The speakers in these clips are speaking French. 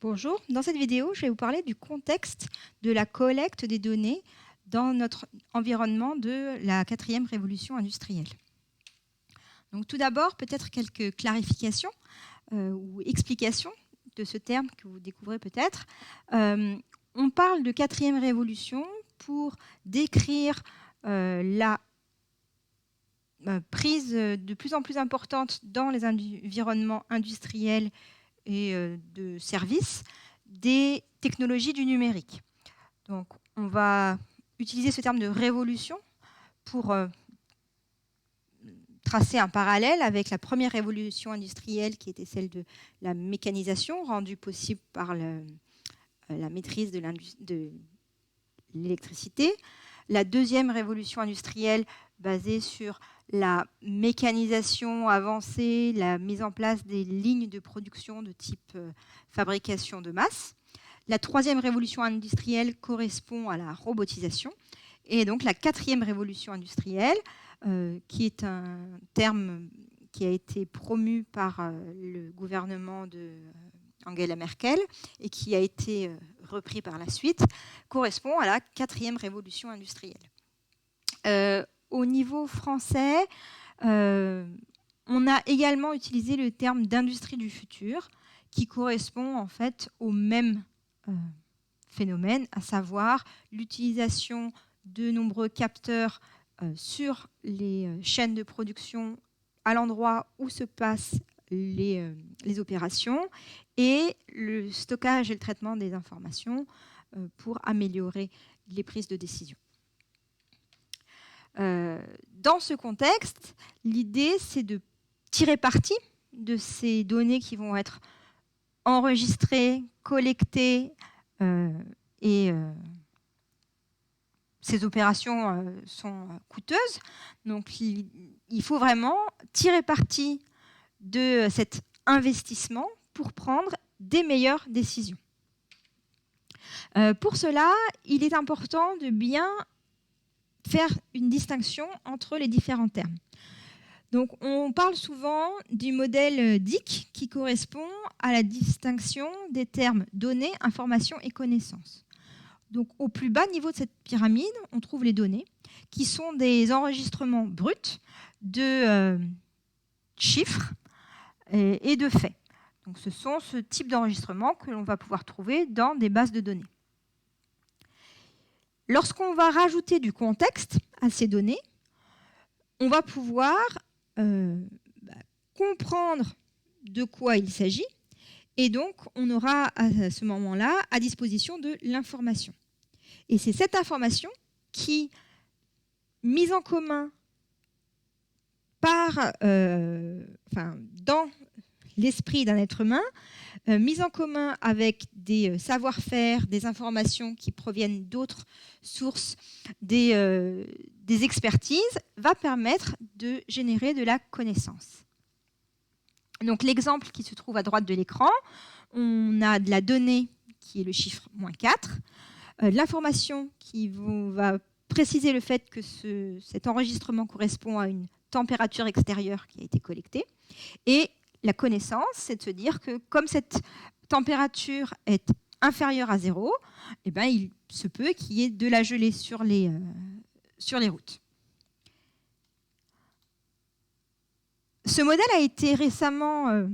Bonjour, dans cette vidéo, je vais vous parler du contexte de la collecte des données dans notre environnement de la 4e révolution industrielle. Donc, tout d'abord, peut-être quelques clarifications ou explications de ce terme que vous découvrez peut-être. On parle de 4e révolution pour décrire la prise de plus en plus importante dans les environnements industriels et de services des technologies du numérique. Donc, on va utiliser ce terme de révolution pour tracer un parallèle avec la première révolution industrielle qui était celle de la mécanisation, rendue possible par la maîtrise de l'électricité. La deuxième révolution industrielle basée sur la mécanisation avancée, la mise en place des lignes de production de type fabrication de masse. La troisième révolution industrielle correspond à la robotisation. Et donc la 4e révolution industrielle, qui est un terme qui a été promu par le gouvernement d'Angela Merkel et qui a été repris par la suite, correspond à la 4e révolution industrielle. Au niveau français, on a également utilisé le terme d'industrie du futur, qui correspond en fait au même phénomène, à savoir l'utilisation de nombreux capteurs sur les chaînes de production à l'endroit où se passent les opérations et le stockage et le traitement des informations pour améliorer les prises de décision. Dans ce contexte, l'idée, c'est de tirer parti de ces données qui vont être enregistrées, collectées, et ces opérations sont coûteuses. Donc, il faut vraiment tirer parti de cet investissement pour prendre des meilleures décisions. Pour cela, il est important de bien faire une distinction entre les différents termes. Donc, on parle souvent du modèle DIC qui correspond à la distinction des termes données, information et connaissances. Donc, au plus bas niveau de cette pyramide, on trouve les données qui sont des enregistrements bruts de chiffres et de faits. Donc, ce sont ce type d'enregistrement que l'on va pouvoir trouver dans des bases de données. Lorsqu'on va rajouter du contexte à ces données, on va pouvoir comprendre de quoi il s'agit et donc on aura à ce moment-là à disposition de l'information. Et c'est cette information qui, mise en commun dans l'esprit d'un être humain, mise en commun avec des savoir-faire, des informations qui proviennent d'autres sources, des expertises, va permettre de générer de la connaissance. Donc l'exemple qui se trouve à droite de l'écran, on a de la donnée qui est le chiffre -4, l'information qui va préciser le fait que cet enregistrement correspond à une température extérieure qui a été collectée, et la connaissance, c'est de se dire que comme cette température est inférieure à 0, eh ben, il se peut qu'il y ait de la gelée sur les routes. Ce modèle a été récemment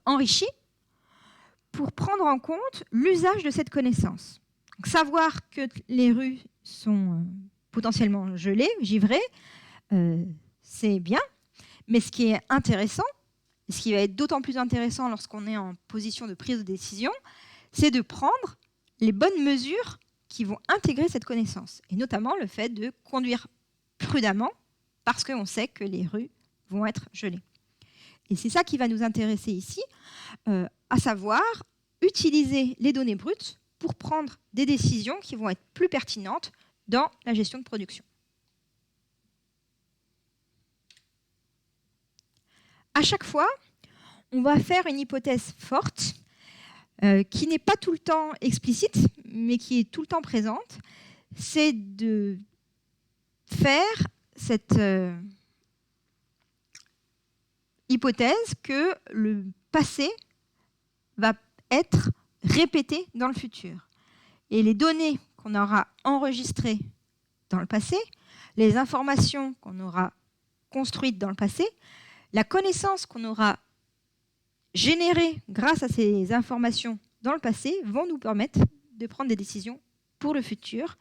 enrichi pour prendre en compte l'usage de cette connaissance. Donc, savoir que les rues sont potentiellement gelées, givrées, c'est bien. Mais ce qui est intéressant, et ce qui va être d'autant plus intéressant lorsqu'on est en position de prise de décision, c'est de prendre les bonnes mesures qui vont intégrer cette connaissance. Et notamment le fait de conduire prudemment parce qu'on sait que les rues vont être gelées. Et c'est ça qui va nous intéresser ici, à savoir utiliser les données brutes pour prendre des décisions qui vont être plus pertinentes dans la gestion de production. À chaque fois, on va faire une hypothèse forte qui n'est pas tout le temps explicite, mais qui est tout le temps présente. C'est de faire cette hypothèse que le passé va être répété dans le futur. Et les données qu'on aura enregistrées dans le passé, les informations qu'on aura construites dans le passé, la connaissance qu'on aura générée grâce à ces informations dans le passé vont nous permettre de prendre des décisions pour le futur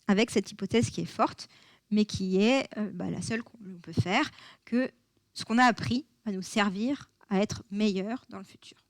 avec cette hypothèse qui est forte, mais qui est la seule qu'on peut faire, que ce qu'on a appris va nous servir à être meilleur dans le futur.